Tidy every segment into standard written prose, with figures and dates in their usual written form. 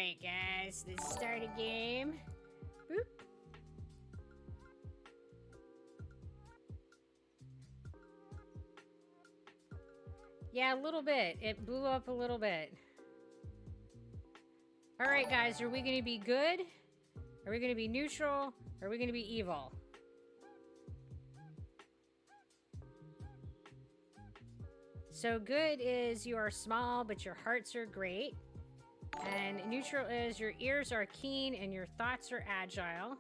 Alright, guys. Let's start a game. Boop. Yeah, a little bit. It blew up a little bit. Alright, guys. Are we going to be good? Are we going to be neutral? Or are we going to be evil? So good is you are small, but your hearts are great. And neutral is your ears are keen and your thoughts are agile.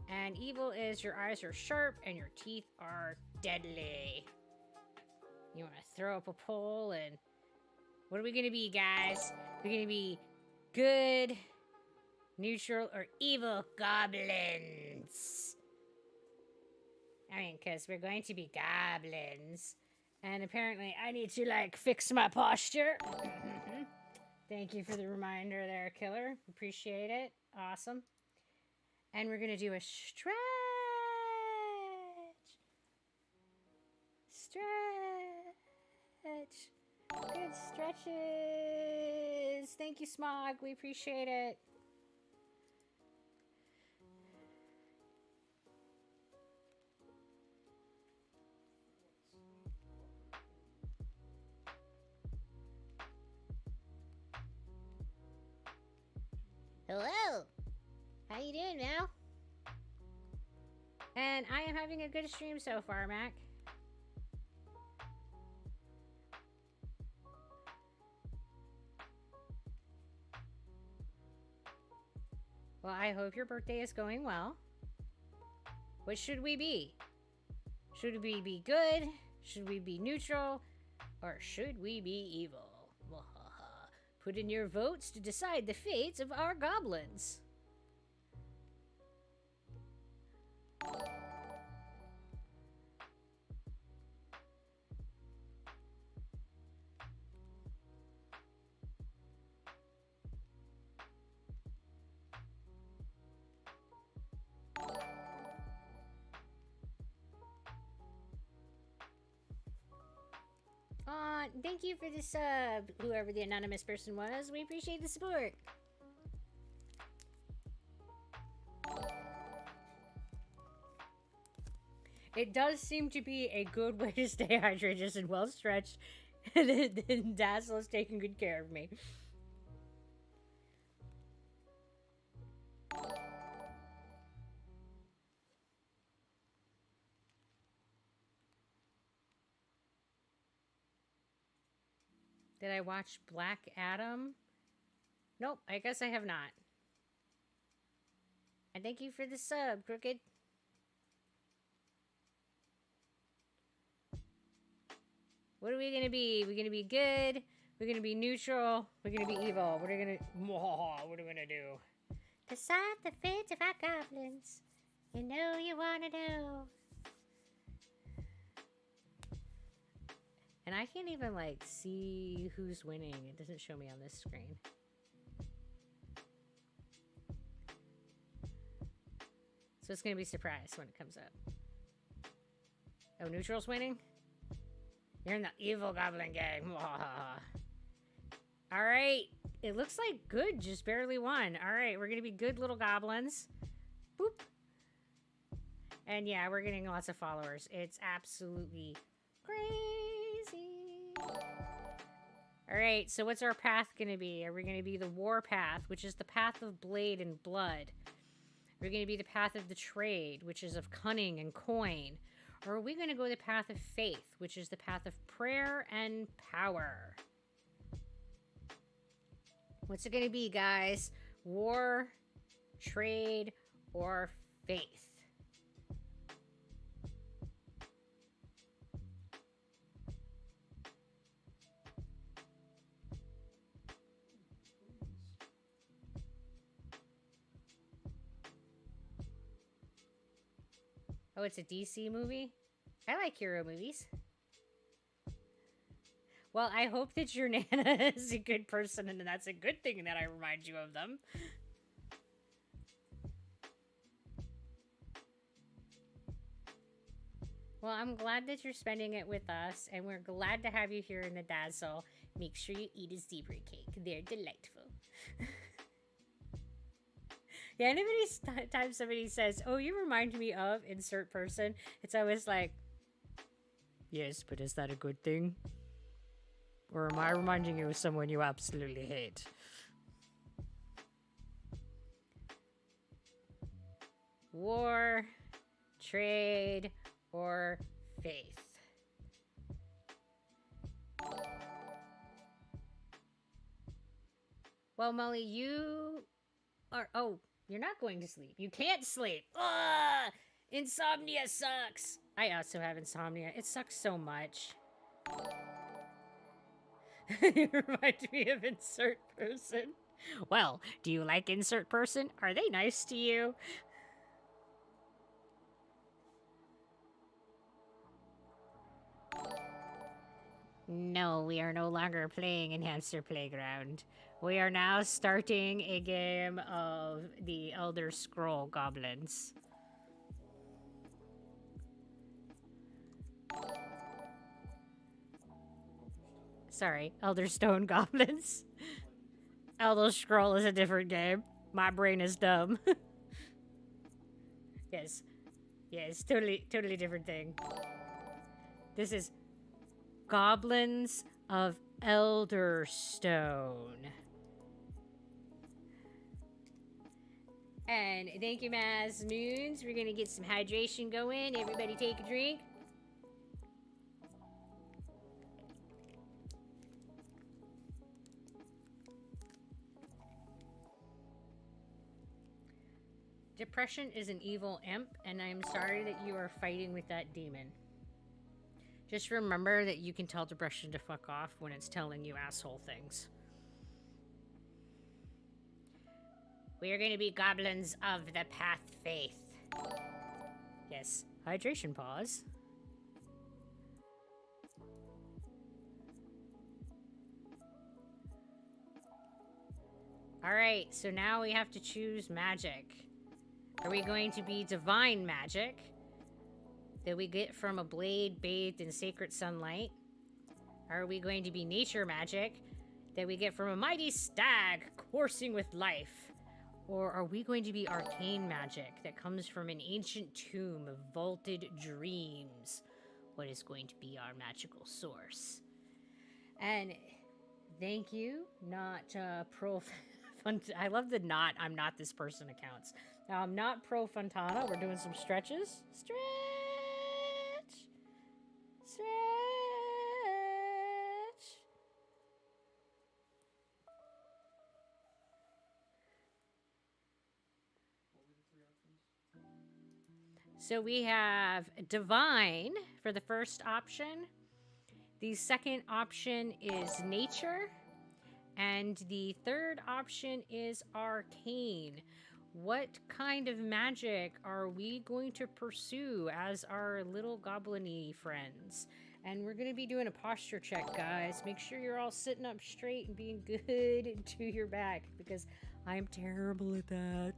And evil is your eyes are sharp and your teeth are deadly. You want to throw up a poll and... What are we going to be, guys? We're going to be good, neutral, or evil goblins. I mean, because we're going to be goblins. And apparently I need to, like, fix my posture. Thank you for the reminder there, Killer. Appreciate it. Awesome. And we're going to do a stretch. Stretch. Good stretches. Thank you, Smog. We appreciate it. Hello. How you doing, Mal? And I am having a good stream so far, Mac. Well, I hope your birthday is going well. What should we be? Should we be good? Should we be neutral? Or should we be evil? Put in your votes to decide the fates of our goblins. Thank you for the sub, whoever the anonymous person was. We appreciate the support. It does seem to be a good way to stay hydrated and well stretched. And Dazzle is taking good care of me. Did I watch Black Adam? Nope, I guess I have not. And thank you for the sub, Crooked. What are we gonna be? We're gonna be good. We're gonna be neutral. We're gonna be evil. What are we gonna do? Decide the fate of our goblins. You know you wanna know. And I can't even, like, see who's winning. It doesn't show me on this screen. So it's going to be a surprise when it comes up. Oh, neutral's winning? You're in the evil goblin gang. Alright. It looks like good just barely won. Alright, we're going to be good little goblins. Boop. And yeah, we're getting lots of followers. It's absolutely crazy. Alright, so what's our path going to be? Are we going to be the war path, which is the path of blade and blood? Are we going to be the path of the trade, which is of cunning and coin? Or are we going to go the path of faith, which is the path of prayer and power? What's it going to be, guys? War, trade, or faith? Oh, it's a DC movie? I like hero movies. Well, I hope that your Nana is a good person, and that's a good thing that I remind you of them. Well, I'm glad that you're spending it with us, and we're glad to have you here in the Dazzle. Make sure you eat a zebra cake. They're delightful. Yeah, anytime somebody says, "Oh, you remind me of insert person," it's always like, "Yes, but is that a good thing? Or am I reminding you of someone you absolutely hate?" War, trade, or faith? Well, Molly, you are... Oh, you're not going to sleep. You can't sleep. Ugh! Insomnia sucks. I also have insomnia. It sucks so much. You remind me of insert person. Well, do you like insert person? Are they nice to you? No, we are no longer playing in Hamster Playground. We are now starting a game of the Elder Scroll Goblins. Sorry, Elderstone Goblins. Elder Scroll is a different game. My brain is dumb. Yes. Yes, totally different thing. This is Goblins of Elderstone. And thank you, Maz Moons. We're gonna get some hydration going. Everybody take a drink. Depression is an evil imp, and I'm sorry that you are fighting with that demon. Just remember that you can tell depression to fuck off when it's telling you asshole things. We are going to be goblins of the path faith. Yes, hydration pause. Alright, so now we have to choose magic. Are we going to be divine magic that we get from a blade bathed in sacred sunlight? Are we going to be nature magic that we get from a mighty stag coursing with life? Or are we going to be arcane magic that comes from an ancient tomb of vaulted dreams? What is going to be our magical source? And thank you, not pro... I love the not I'm not this person accounts. Now, I'm not pro Fontana. We're doing some stretches. Stretch! Stretch! So we have divine for the first option. The second option is nature. And the third option is arcane. What kind of magic are we going to pursue as our little goblin-y friends? And we're going to be doing a posture check, guys. Make sure you're all sitting up straight and being good to your back, because I'm terrible at that.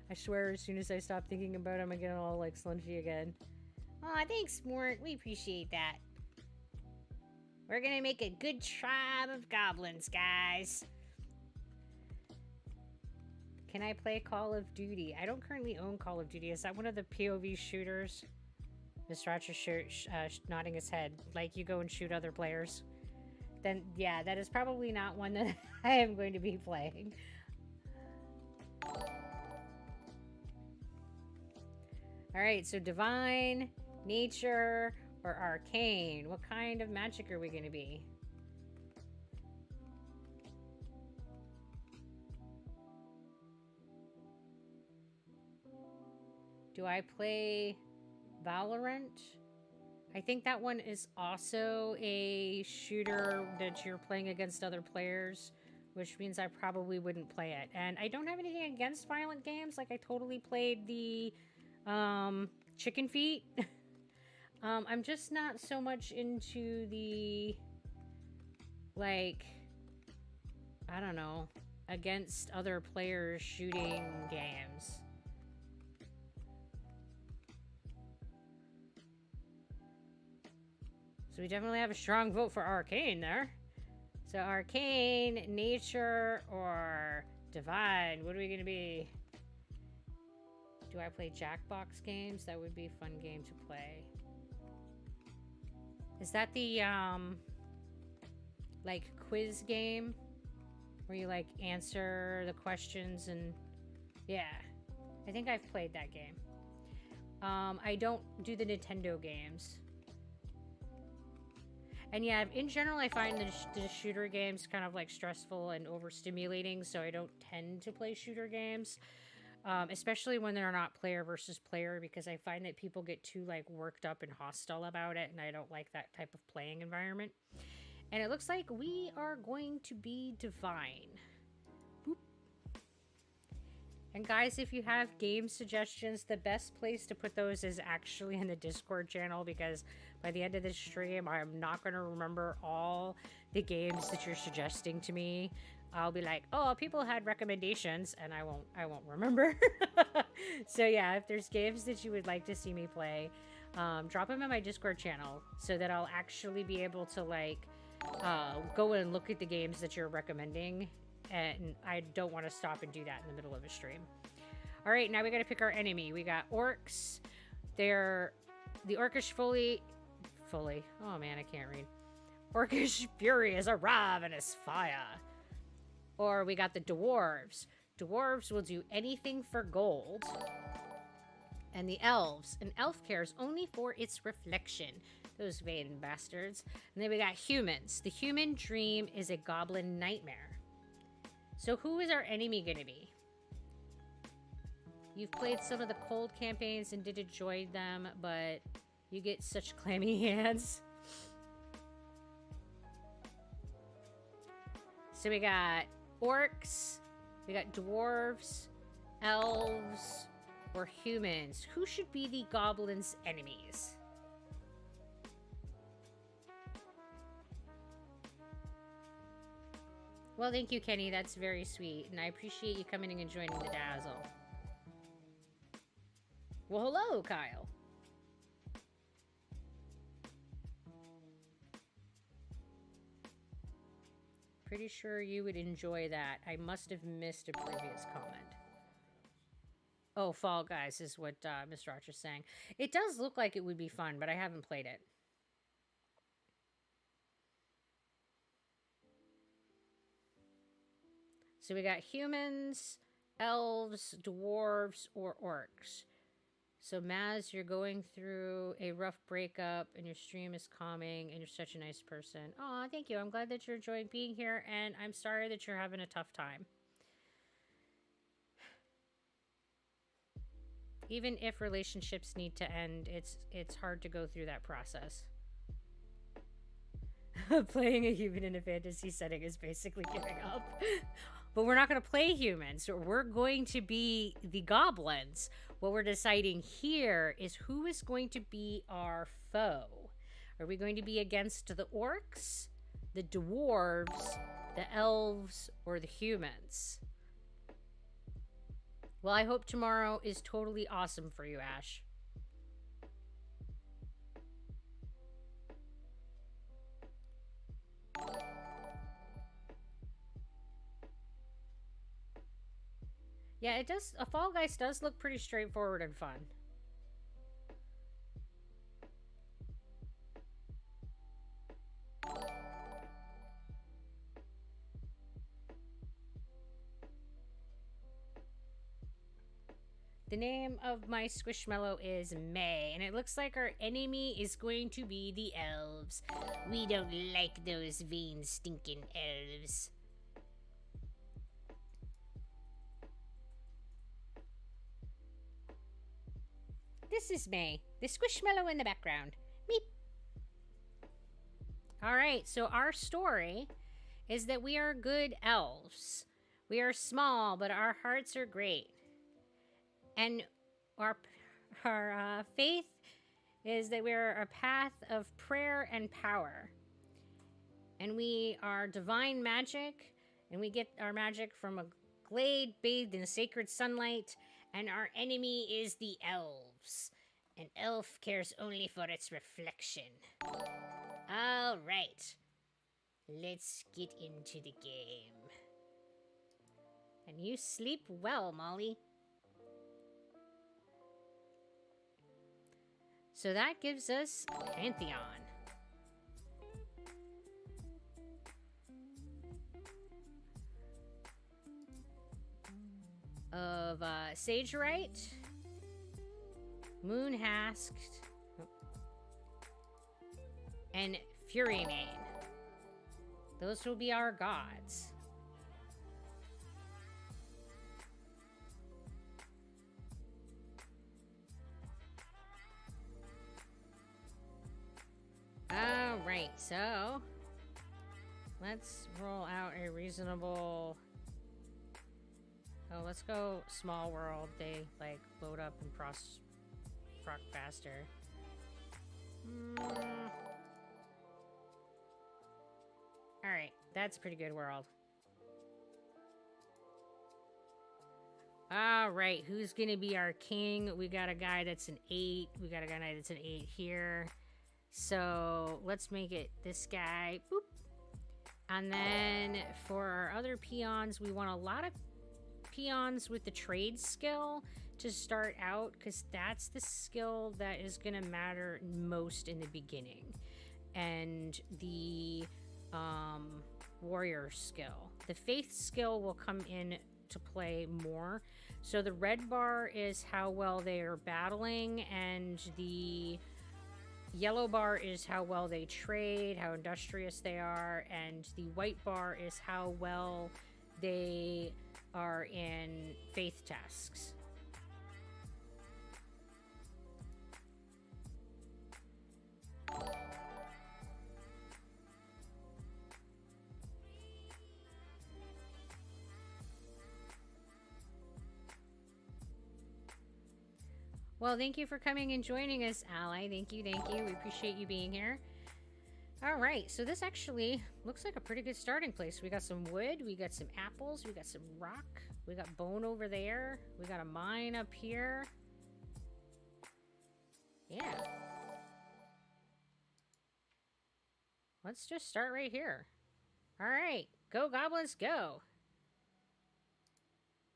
I swear, as soon as I stop thinking about it, I'm getting all like slunchy again. Aw, thanks, Mort. We appreciate that. We're gonna make a good tribe of goblins, guys. Can I play Call of Duty? I don't currently own Call of Duty. Is that one of the POV shooters? Mr. Roger nodding his head. Like you go and shoot other players? Then, yeah, that is probably not one that I am going to be playing. Alright, so divine, nature, or arcane. What kind of magic are we going to be? Do I play Valorant? I think that one is also a shooter that you're playing against other players, which means I probably wouldn't play it. And I don't have anything against violent games. Like, I totally played the Chicken Feet. I'm just not so much into the, like, I don't know, against other players shooting games. So we definitely have a strong vote for arcane there. So arcane, nature, or divine. What are we going to be? Do I play Jackbox games? That would be a fun game to play. Is that the, like, quiz game? Where you, like, answer the questions and... Yeah. I think I've played that game. I don't do the Nintendo games. And yeah, in general, I find the shooter games kind of, like, stressful and overstimulating, so I don't tend to play shooter games. Especially when they're not player versus player, because I find that people get too, like, worked up and hostile about it, and I don't like that type of playing environment. And it looks like we are going to be divine. Boop. And guys, if you have game suggestions, the best place to put those is actually in the Discord channel, because by the end of this stream, I'm not going to remember all the games that you're suggesting to me. I'll be like, oh, people had recommendations, and I won't remember. So yeah, if there's games that you would like to see me play, drop them in my Discord channel so that I'll actually be able to, like, go and look at the games that you're recommending, and I don't want to stop and do that in the middle of a stream. All right, now we got to pick our enemy. We got orcs. They're the orcish fully. Oh man, I can't read. Orcish fury is a ravenous fire. Or we got the dwarves. Dwarves will do anything for gold. And the elves. An elf cares only for its reflection. Those vain bastards. And then we got humans. The human dream is a goblin nightmare. So who is our enemy going to be? You've played some of the cold campaigns and did enjoy them, but you get such clammy hands. So we got orcs, we got dwarves, elves, or humans. Who should be the goblins' enemies? Well, thank you, Kenny. That's very sweet. And I appreciate you coming in and joining the dazzle. Well, hello, Kyle. Pretty sure you would enjoy that. I must have missed a previous comment. Oh, Fall Guys is what Mr. Archer's saying. It does look like it would be fun, but I haven't played it. So we got humans, elves, dwarves, or orcs. So Maz, you're going through a rough breakup and your stream is calming and you're such a nice person. Aw, thank you. I'm glad that you're enjoying being here, and I'm sorry that you're having a tough time. Even if relationships need to end, it's hard to go through that process. Playing a human in a fantasy setting is basically giving up. But we're not going to play humans. We're going to be the goblins. What we're deciding here is who is going to be our foe. Are we going to be against the orcs, the dwarves, the elves, or the humans? Well, I hope tomorrow is totally awesome for you, Ash. Yeah, it does. A Fall Guys does look pretty straightforward and fun. The name of my Squishmallow is May, and it looks like our enemy is going to be the elves. We don't like those vain, stinking elves. This is May, the Squishmallow in the background. Meep. Alright, so our story is that we are good elves. We are small, but our hearts are great. And our faith is that we are a path of prayer and power. And we are divine magic, and we get our magic from a glade bathed in sacred sunlight. And our enemy is the elves. An elf cares only for its reflection. All right. Let's get into the game. And you sleep well, Molly. So that gives us Pantheon. Of Sagerite, Moonhasked, and Furymane. Those will be our gods. Alright, so let's roll out a reasonable... Oh, let's go small world. They, like, load up and proc faster. Alright, that's a pretty good world. Alright, who's gonna be our king? We got a guy that's an 8. We got a guy that's an 8 here. So, let's make it this guy. Boop. And then, for our other peons, we want a lot of peons with the trade skill to start out, because that's the skill that is going to matter most in the beginning. And the warrior skill. The faith skill will come in to play more. So the red bar is how well they are battling, and the yellow bar is how well they trade, how industrious they are, and the white bar is how well they are in faith tasks. Well, thank you for coming and joining us, Ally. Thank you, thank you. We appreciate you being here. All right, so this actually looks like a pretty good starting place. We got some wood, we got some apples, we got some rock, we got bone over there, we got a mine up here. Yeah. Let's just start right here. All right, go goblins, go.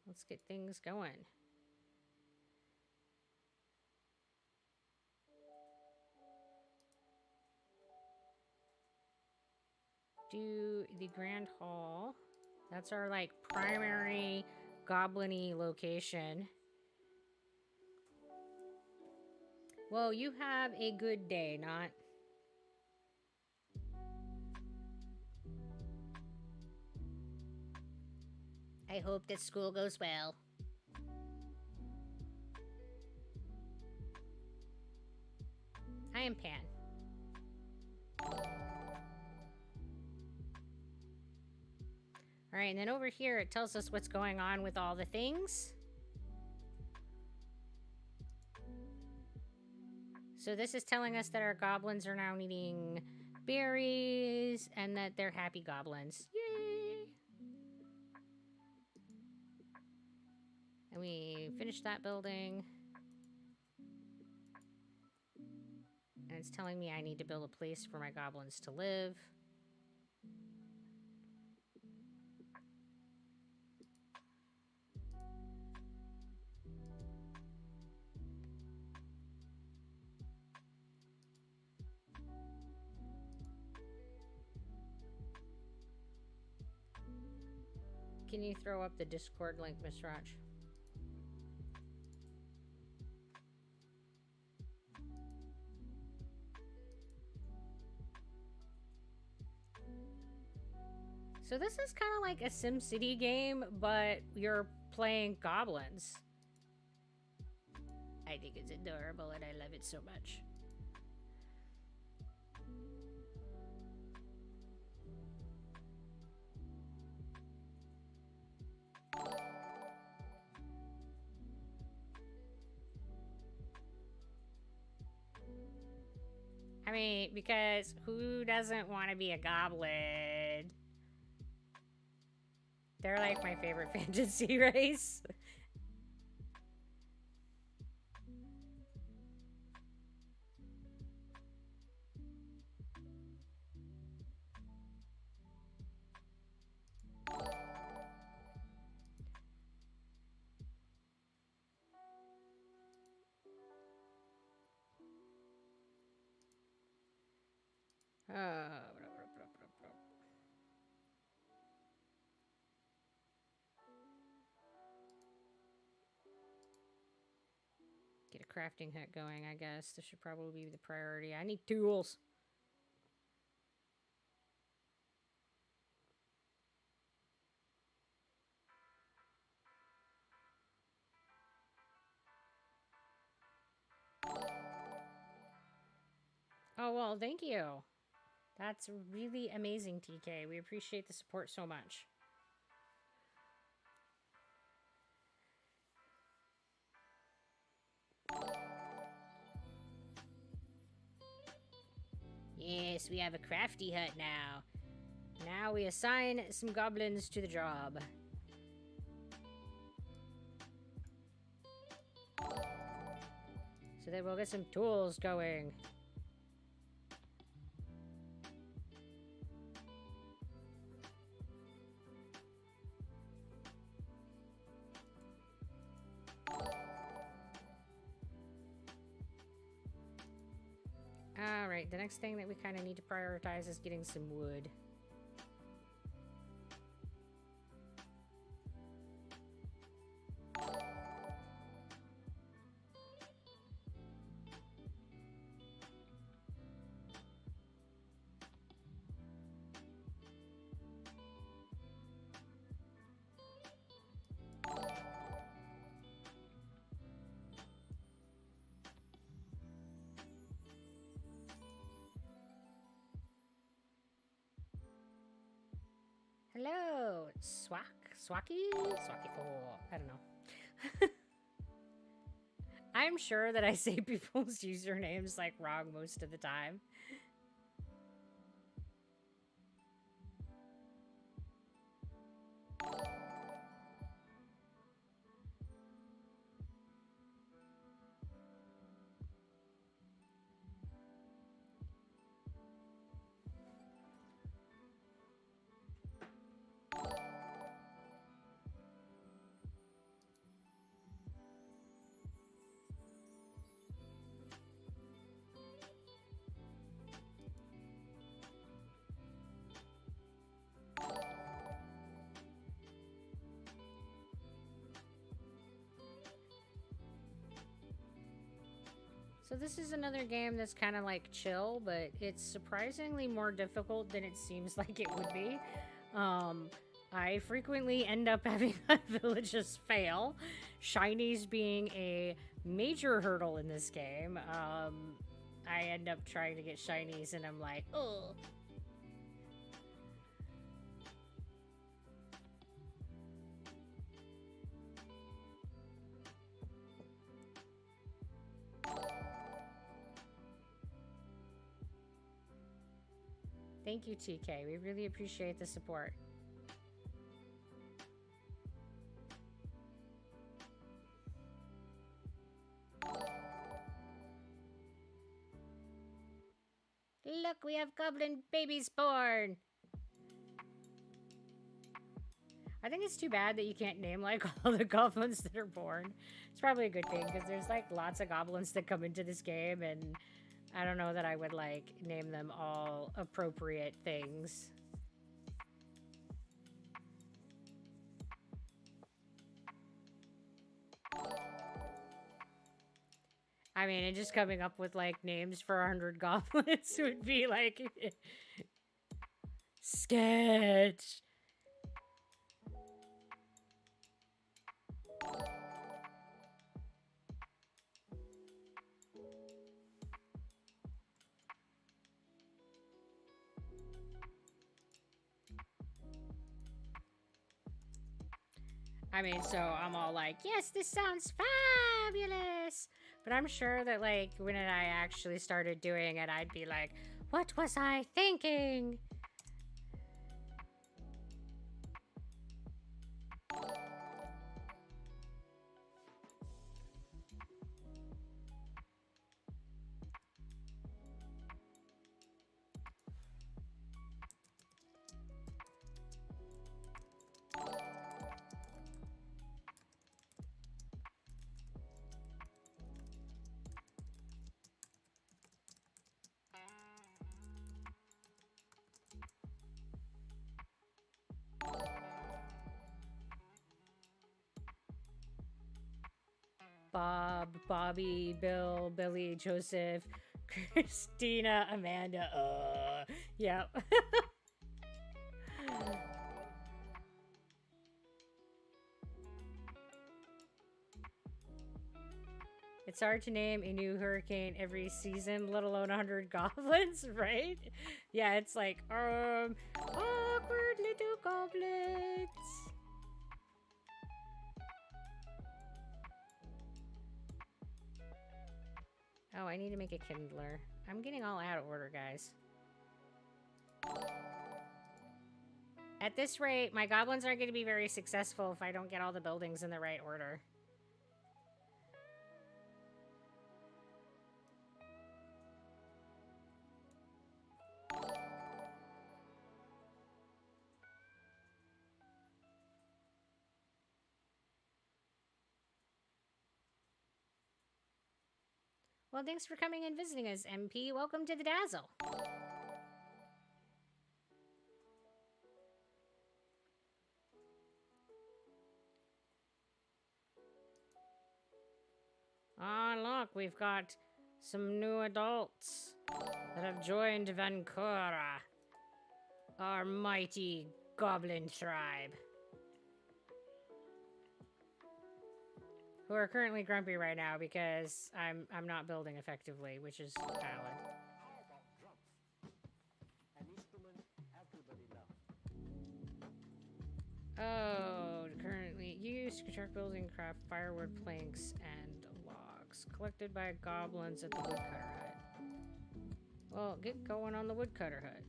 Let's get things going. Do the Grand Hall. That's our, like, primary goblin-y location. Well, you have a good day, not... I hope that school goes well. I am Pan. All right, and then over here, it tells us what's going on with all the things. So this is telling us that our goblins are now eating berries and that they're happy goblins. Yay! And we finished that building. And it's telling me I need to build a place for my goblins to live. Can you throw up the Discord link, Miss Raj? So this is kind of like a SimCity game, but you're playing goblins. I think it's adorable and I love it so much. I mean, because who doesn't want to be a goblin? They're like my favorite fantasy race. Get a crafting hut going, I guess. This should probably be the priority. I need tools. Oh, well, thank you. That's really amazing, TK. We appreciate the support so much. Yes, we have a crafty hut now. Now we assign some goblins to the job. So that we'll get some tools going. Alright, the next thing that we kind of need to prioritize is getting some wood. Hello, Swaki? Swaki 4. I don't know. I'm sure that I say people's usernames like wrong most of the time. So this is another game that's kind of like chill, but it's surprisingly more difficult than it seems like it would be. I frequently end up having my villages fail, shinies being a major hurdle in this game. I end up trying to get shinies and I'm like, oh. Thank you, TK. We really appreciate the support. Look, we have goblin babies born! I think it's too bad that you can't name, like, all the goblins that are born. It's probably a good thing, because there's, like, lots of goblins that come into this game, and I don't know that I would, like, name them all appropriate things. I mean, and just coming up with, like, names for 100 goblins would be, like... sketch! I mean, so I'm all like, yes, this sounds fabulous! But I'm sure that, like, when I actually started doing it, I'd be like, what was I thinking? Bob, Bobby, Bill, Billy, Joseph, Christina, Amanda. Yep. It's hard to name a new hurricane every season, let alone 100 goblins, right? Yeah, it's like, awkward little goblins. Oh, I need to make a kindler. I'm getting all out of order, guys. At this rate, my goblins aren't going to be very successful if I don't get all the buildings in the right order. Well, thanks for coming and visiting us, MP. Welcome to the Dazzle. Ah, look, we've got some new adults that have joined Vancouver, our mighty goblin tribe, who are currently grumpy right now because I'm not building effectively, which is valid. Oh, currently use construct building, craft firewood planks and logs collected by goblins at the woodcutter hut. Well, get going on the woodcutter hut.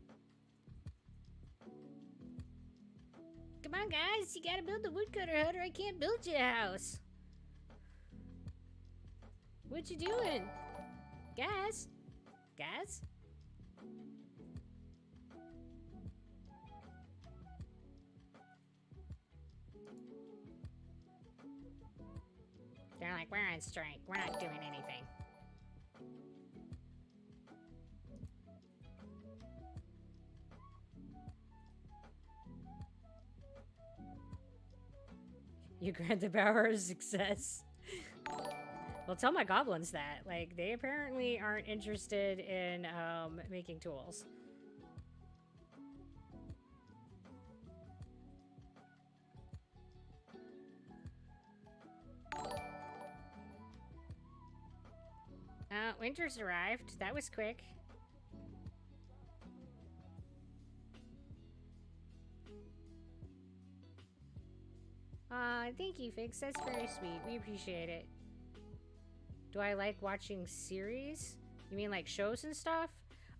Come on, guys, you gotta build the woodcutter hut or I can't build you a house. What you doing? Guys? Guys? They're like, we're on strike. We're not doing anything. You grant the power of success. Well, tell my goblins that. Like, they apparently aren't interested in making tools. Winter's arrived. That was quick. Thank you, Fix. That's very sweet. We appreciate it. Do I like watching series? You mean like shows and stuff?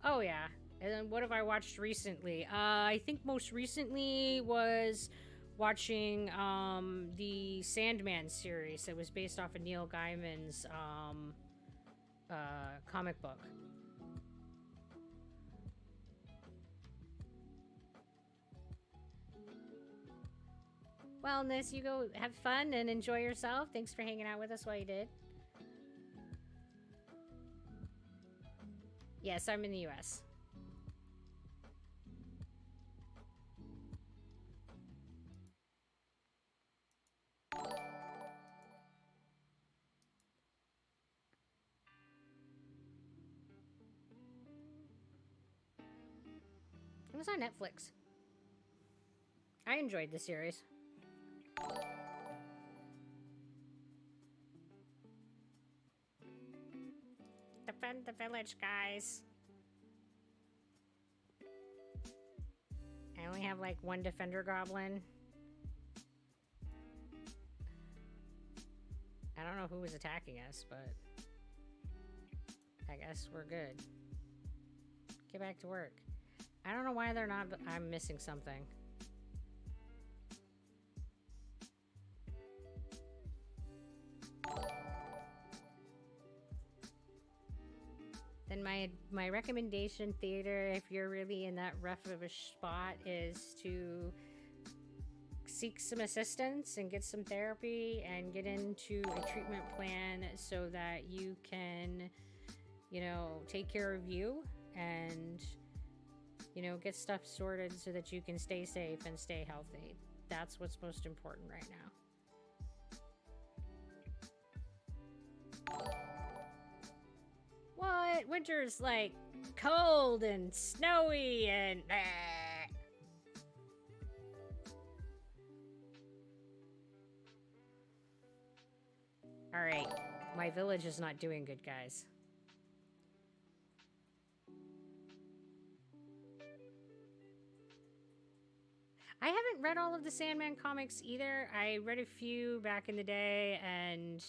Oh, yeah. And then what have I watched recently? I think most recently was watching the Sandman series that was based off of Neil Gaiman's comic book. Wellness, you go have fun and enjoy yourself. Thanks for hanging out with us while you did. Yes, I'm in the US. It was on Netflix. I enjoyed the series. Defend the village, guys. I only have like one defender goblin. I don't know who was attacking us, but I guess we're good. Get back to work. I don't know why they're not, but I'm missing something. Then my recommendation, theater, if you're really in that rough of a spot, is to seek some assistance and get some therapy and get into a treatment plan so that you can, you know, take care of you and, you know, get stuff sorted so that you can stay safe and stay healthy. That's what's most important right now. What? Winter's like cold and snowy and... Alright, my village is not doing good, guys. I haven't read all of the Sandman comics either. I read a few back in the day, and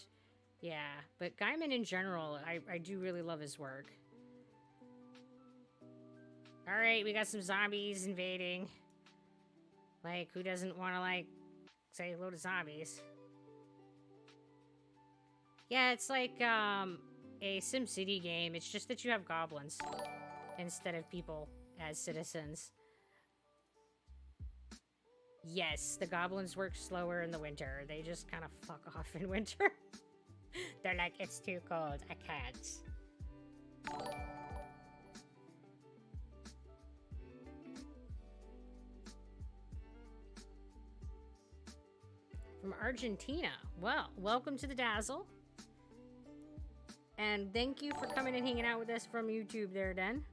yeah. But Gaiman in general, I do really love his work. Alright, we got some zombies invading. Like, who doesn't want to, like, say hello to zombies? Yeah, it's like, a SimCity game. It's just that you have goblins instead of people as citizens. Yes, the goblins work slower in the winter. They just kind of fuck off in winter. They're like, it's too cold. I can't. From Argentina. Well, welcome to the Dazzle. And thank you for coming and hanging out with us from YouTube there, Den.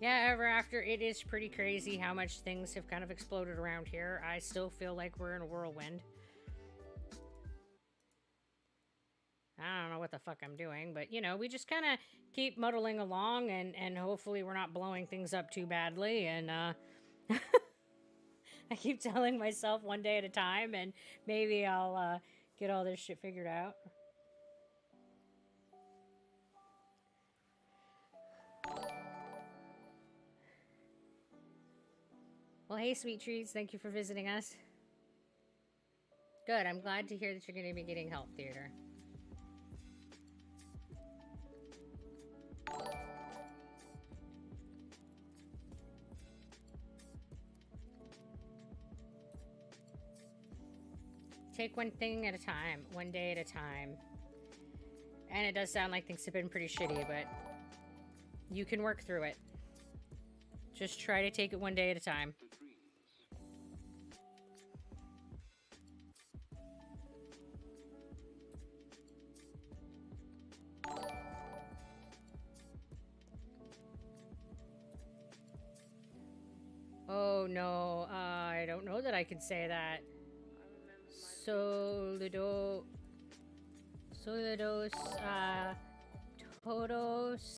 Yeah, ever after, it is pretty crazy how much things have kind of exploded around here. I still feel like we're in a whirlwind. I don't know what the fuck I'm doing, but, you know, we just kind of keep muddling along, and hopefully we're not blowing things up too badly, and, I keep telling myself one day at a time, and maybe I'll, get all this shit figured out. Well, hey, Sweet Treats, thank you for visiting us. Good, I'm glad to hear that you're going to be getting help, Theater. Take one thing at a time, one day at a time. And it does sound like things have been pretty shitty, but you can work through it. Just try to take it one day at a time. Oh no, I don't know that I can say that. Solidos, todos